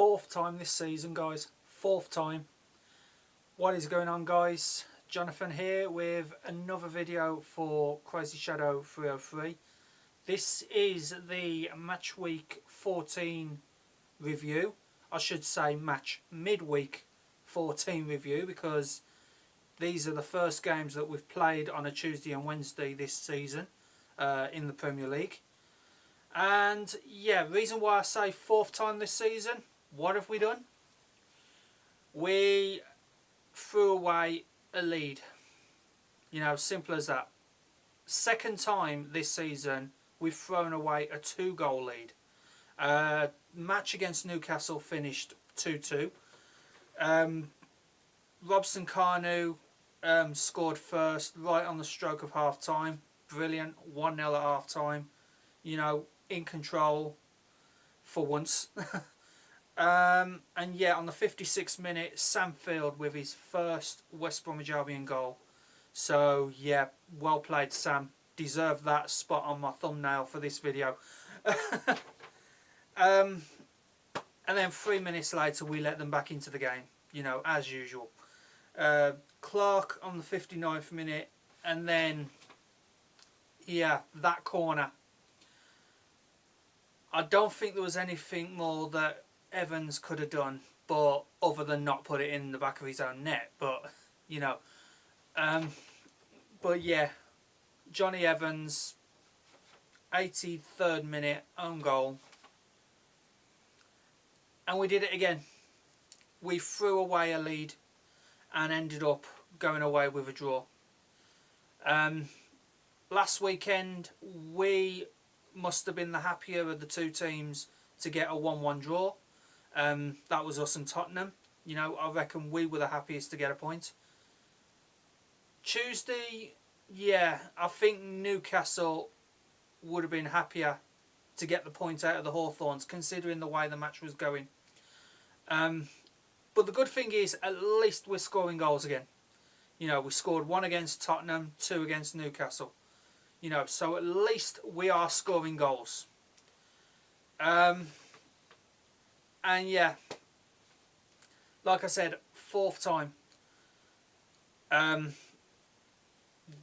Fourth time this season, guys. Fourth time. What is going on, guys? Jonathan here with another video for Crazy Shadow 303. This is the match week 14 review. I should say match midweek 14 review, because these are the first games that we've played on a Tuesday and Wednesday this season in the Premier League. And yeah, reason why I say fourth time this season, what have we done? We threw away a lead. You know, simple as that. Second time this season we've thrown away a 2-goal lead. Match against Newcastle finished 2-2. Robson Kanu scored first right on the stroke of half time. Brilliant. 1-0 at half time. You know, in control for once. And yeah, on the 56th minute, Sam Field with his first West Bromwich Albion goal. So yeah, well played, Sam. Deserved that spot on my thumbnail for this video. And then 3 minutes later, we let them back into the game, you know, as usual. Clark on the 59th minute, and then yeah, that corner. I don't think there was anything more that Evans could have done, but other than not put it in the back of his own net. But you know, but yeah, Johnny Evans, 83rd minute, own goal, and we did it again. We threw away a lead and ended up going away with a draw. Last weekend we must have been the happier of the two teams to get a 1-1 draw. That was us and Tottenham. You know, I reckon we were the happiest to get a point. Tuesday, yeah, I think Newcastle would have been happier to get the point out of the Hawthorns, considering the way the match was going. But the good thing is, at least we're scoring goals again. You know, we scored 1 against Tottenham, 2 against Newcastle. You know, so at least we are scoring goals. And yeah, like I said, fourth time.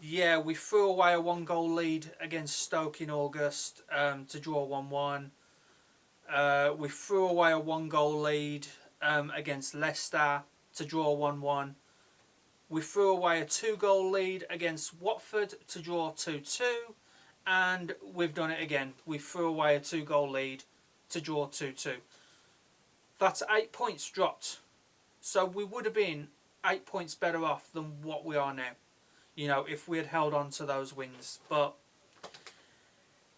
Yeah, we threw away a 1-goal lead against Stoke in August to draw 1-1. We threw away a 1-goal lead against Leicester to draw 1-1. We threw away a 2-goal lead against Watford to draw 2-2, and we've done it again. We threw away a 2-goal lead to draw 2-2. That's 8 points dropped. So we would have been 8 points better off than what we are now, you know, if we had held on to those wins. But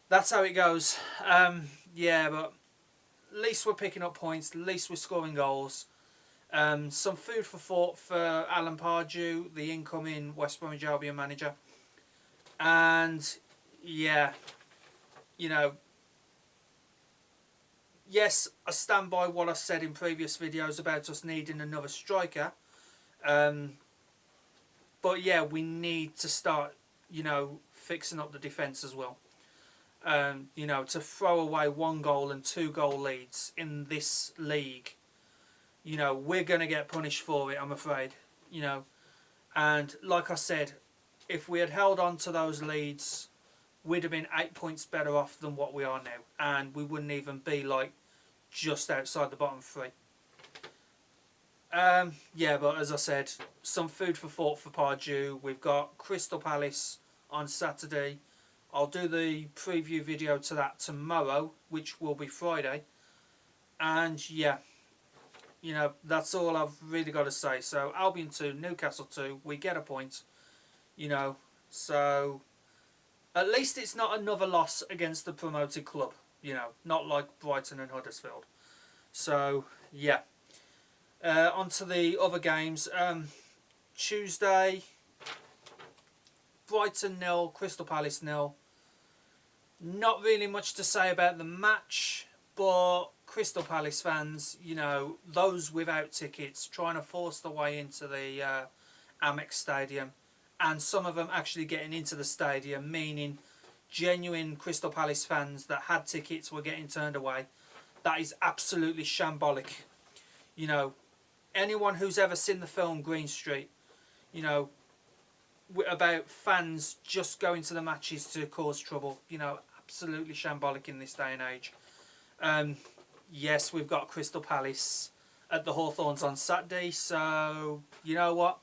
that's how it goes. Yeah, but at least we're picking up points. At least we're scoring goals. Some food for thought for Alan Pardew, the incoming West Bromwich Albion manager. And yeah, you know, yes, I stand by what I said in previous videos about us needing another striker. But yeah, we need to start, you know, fixing up the defence as well. You know, to throw away 1-goal and 2-goal leads in this league, you know, we're going to get punished for it, I'm afraid. You know, and like I said, if we had held on to those leads, we'd have been 8 points better off than what we are now, and we wouldn't even be like just outside the bottom 3. Yeah, but as I said, some food for thought for Pardew. We've got Crystal Palace on Saturday. I'll do the preview video to that tomorrow, which will be Friday. And yeah, you know, that's all I've really got to say. So Albion 2, Newcastle 2, we get a point. You know, so at least it's not another loss against the promoted club. You know, not like Brighton and Huddersfield. So yeah, on to the other games. Tuesday, Brighton 0, Crystal Palace 0. Not really much to say about the match, but Crystal Palace fans, you know, those without tickets trying to force their way into the Amex Stadium, and some of them actually getting into the stadium, meaning genuine Crystal Palace fans that had tickets were getting turned away. That is absolutely shambolic. You know, anyone who's ever seen the film Green Street, you know, about fans just going to the matches to cause trouble, you know, absolutely shambolic in this day and age. Yes, we've got Crystal Palace at the Hawthorns on Saturday, so you know what?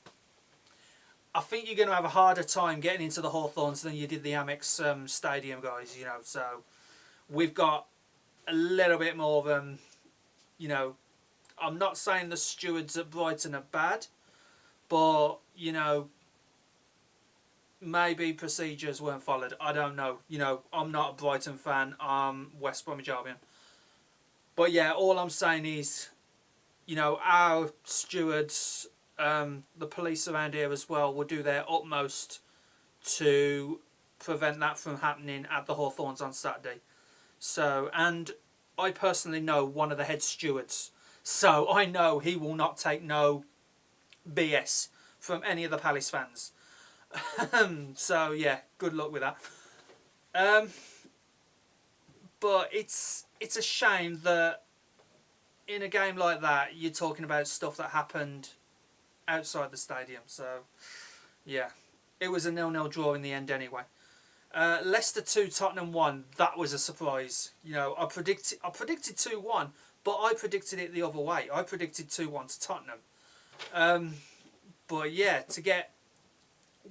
I think you're going to have a harder time getting into the Hawthorns than you did the Amex Stadium, guys, you know, so we've got a little bit more, you know, I'm not saying the stewards at Brighton are bad, but, you know, maybe procedures weren't followed. I don't know. You know, I'm not a Brighton fan. I'm West Bromwich Albion. But yeah, all I'm saying is, you know, our stewards, the police around here as well, will do their utmost to prevent that from happening at the Hawthorns on Saturday. So, and I personally know one of the head stewards, so I know he will not take no BS from any of the Palace fans. So yeah, good luck with that. But it's a shame that in a game like that you're talking about stuff that happened outside the stadium. So yeah, it was a 0-0 draw in the end anyway. Leicester 2, Tottenham 1. That was a surprise. You know, I predicted 2-1, but I predicted it the other way. I predicted 2-1 to Tottenham. But yeah, to get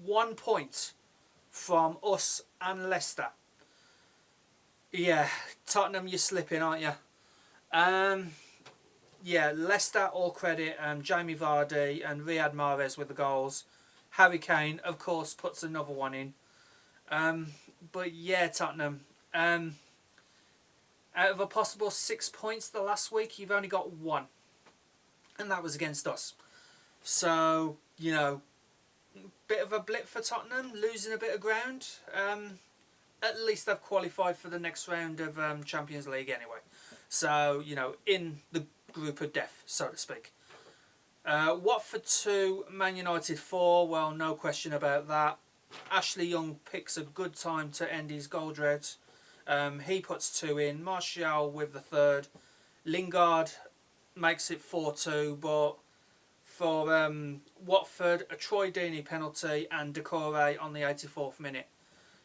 1 point from us and Leicester. Yeah, Tottenham, you're slipping, aren't you? Yeah, Leicester, all credit. Jamie Vardy and Riyad Mahrez with the goals. Harry Kane, of course, puts another one in. But yeah, Tottenham. Out of a possible 6 points the last week, you've only got 1. And that was against us. So, you know, bit of a blip for Tottenham, losing a bit of ground. At least they've qualified for the next round of Champions League anyway. So, you know, in the group of death, so to speak. Watford 2, Man United 4. Well, no question about that. Ashley Young picks a good time to end his goal drought. He puts 2 in. Martial with the 3rd. Lingard makes it 4-2, but for Watford, a Troy Deeney penalty and Decore on the 84th minute.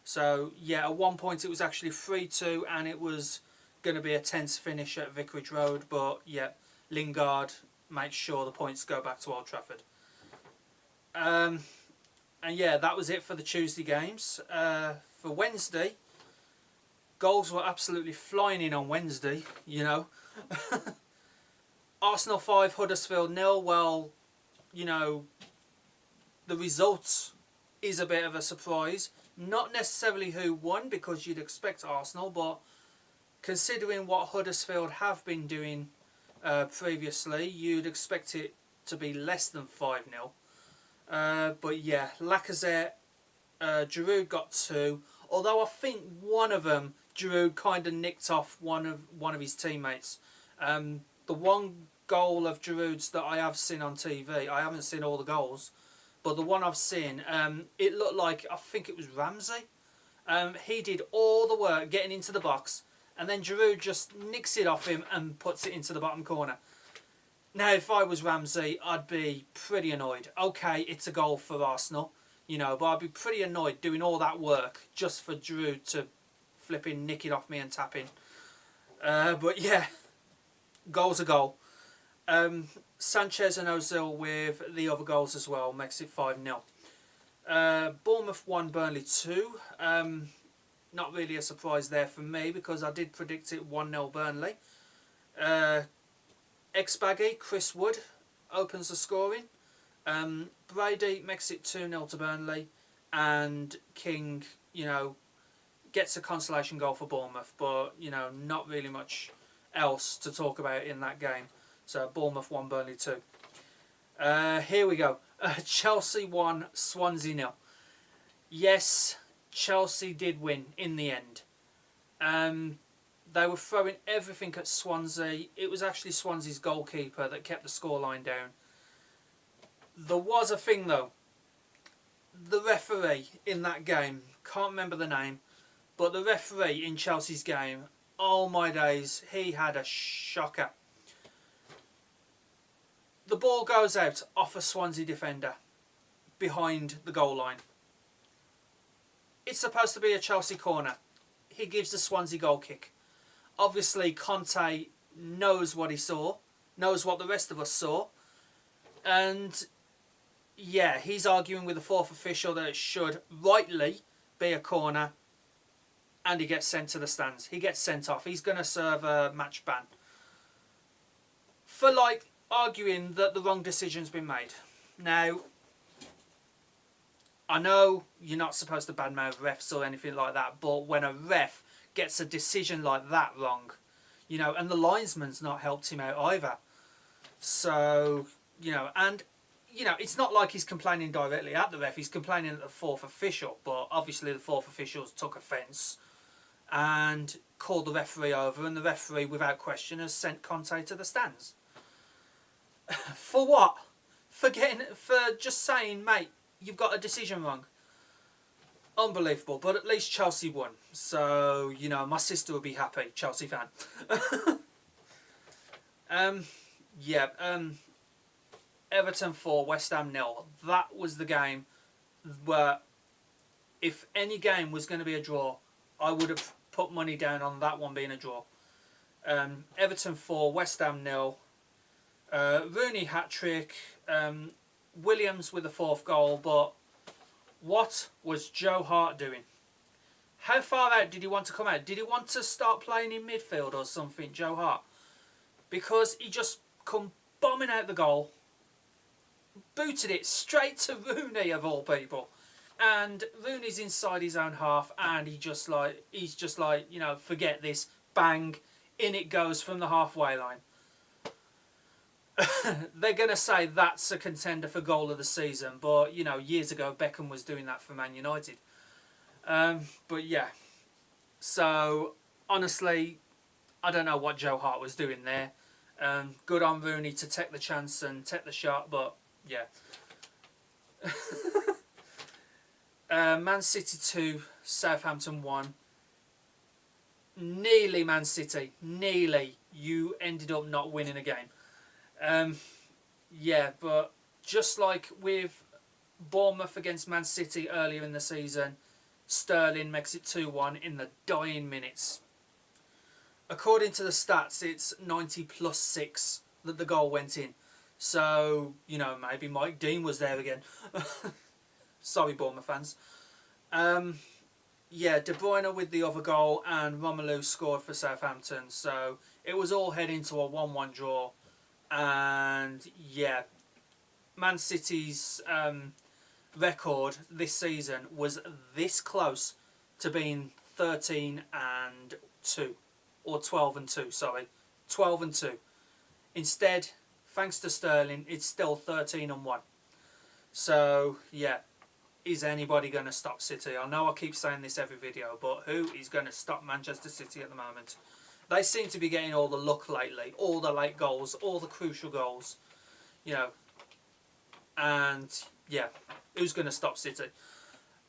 So yeah, at 1 point it was actually 3-2 and it was going to be a tense finish at Vicarage Road, but yeah, Lingard makes sure the points go back to Old Trafford. And yeah, that was it for the Tuesday games. For Wednesday, goals were absolutely flying in on Wednesday, you know. Arsenal 5, Huddersfield 0. Well, you know, the result is a bit of a surprise. Not necessarily who won, because you'd expect Arsenal, but considering what Huddersfield have been doing previously, you'd expect it to be less than 5-0. But yeah, Lacazette, Giroud got 2. Although I think one of them, Giroud kind of nicked off one of his teammates. The one goal of Giroud's that I have seen on TV, I haven't seen all the goals, but the one I've seen, it looked like, I think it was Ramsey. He did all the work getting into the box, and then Giroud just nicks it off him and puts it into the bottom corner. Now, if I was Ramsey, I'd be pretty annoyed. Okay, it's a goal for Arsenal, you know, but I'd be pretty annoyed doing all that work just for Giroud to flipping nick it off me and tap in. But yeah, goal's a goal. Sanchez and Ozil with the other goals as well makes it 5-0. Bournemouth 1, Burnley 2. Not really a surprise there for me, because I did predict it 1-0 Burnley. Ex-Baggy, Chris Wood, opens the scoring. Brady makes it 2-0 to Burnley. And King, you know, gets a consolation goal for Bournemouth. But, you know, not really much else to talk about in that game. So Bournemouth 1, Burnley 2. Here we go. Chelsea 1, Swansea 0. Yes, Chelsea did win in the end. They were throwing everything at Swansea. It was actually Swansea's goalkeeper that kept the scoreline down. There was a thing though. The referee in that game, can't remember the name, but the referee in Chelsea's game, oh my days, he had a shocker. The ball goes out off a Swansea defender behind the goal line. It's supposed to be a Chelsea corner. He gives the Swansea goal kick. Obviously, Conte knows what he saw, knows what the rest of us saw, and yeah, he's arguing with the fourth official that it should rightly be a corner, and he gets sent to the stands. He gets sent off. He's going to serve a match ban for arguing that the wrong decision's been made. Now, I know you're not supposed to badmouth refs or anything like that, but when a ref gets a decision like that wrong, and the linesman's not helped him out either. So, and, it's not like he's complaining directly at the ref, he's complaining at the fourth official, but obviously the fourth officials took offence and called the referee over, and the referee, without question, has sent Conte to the stands. For what? For just saying, mate, you've got a decision wrong. Unbelievable, but at least Chelsea won. So, my sister will be happy, Chelsea fan. Everton 4, West Ham 0. That was the game where, if any game was going to be a draw, I would have put money down on that one being a draw. Everton 4, West Ham 0. Rooney hat-trick. Williams with the fourth goal, but what was Joe Hart doing? How far out did he want to come out? Did he want to start playing in midfield or something, Joe Hart? Because he just come bombing out the goal, booted it straight to Rooney of all people, and Rooney's inside his own half, and he's just like, forget this, bang, in it goes from the halfway line. They're going to say that's a contender for goal of the season, but, years ago Beckham was doing that for Man United. But yeah, so honestly, I don't know what Joe Hart was doing there. Good on Rooney to take the chance and take the shot, but yeah. Man City 2, Southampton 1. Nearly, Man City, nearly, you ended up not winning a game. Yeah, but just like with Bournemouth against Man City earlier in the season, Sterling makes it 2-1 in the dying minutes. According to the stats, it's 90+6 that the goal went in. So, maybe Mike Dean was there again. Sorry, Bournemouth fans. Yeah, De Bruyne with the other goal, and Romelu scored for Southampton. So, it was all heading to a 1-1 draw. And yeah, Man City's record this season was this close to being 13-2, or 12-2, sorry, 12-2. Instead, thanks to Sterling, it's still 13-1. So yeah, is anybody going to stop City? I know I keep saying this every video, but who is going to stop Manchester City at the moment? They seem to be getting all the luck lately, all the late goals, all the crucial goals, and yeah, who's going to stop City?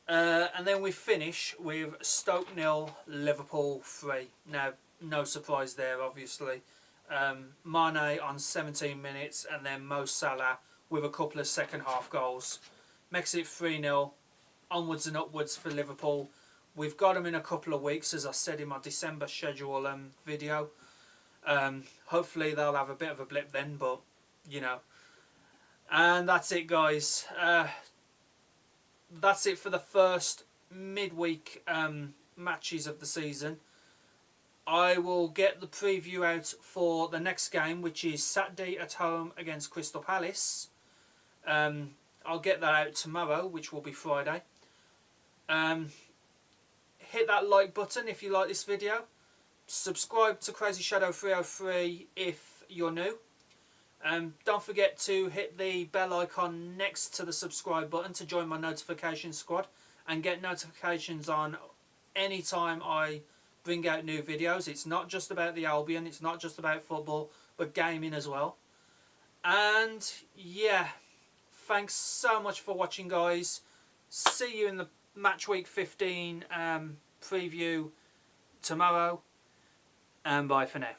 And then we finish with Stoke 0, Liverpool 3. Now, no surprise there, obviously. Mane on 17 minutes, and then Mo Salah with a couple of second half goals. Makes it 3-0, onwards and upwards for Liverpool. We've got them in a couple of weeks, as I said in my December schedule video. Hopefully they'll have a bit of a blip then, but, And that's it, guys. That's it for the first midweek matches of the season. I will get the preview out for the next game, which is Saturday at home against Crystal Palace. I'll get that out tomorrow, which will be Friday. Hit that like button if you like this video. Subscribe to Crazy Shadow 303 if you're new. Don't forget to hit the bell icon next to the subscribe button to join my notification squad and get notifications on any time I bring out new videos. It's not just about the Albion, it's not just about football, but gaming as well. And yeah, thanks so much for watching, guys. See you in the Match Week 15 preview tomorrow, and bye for now.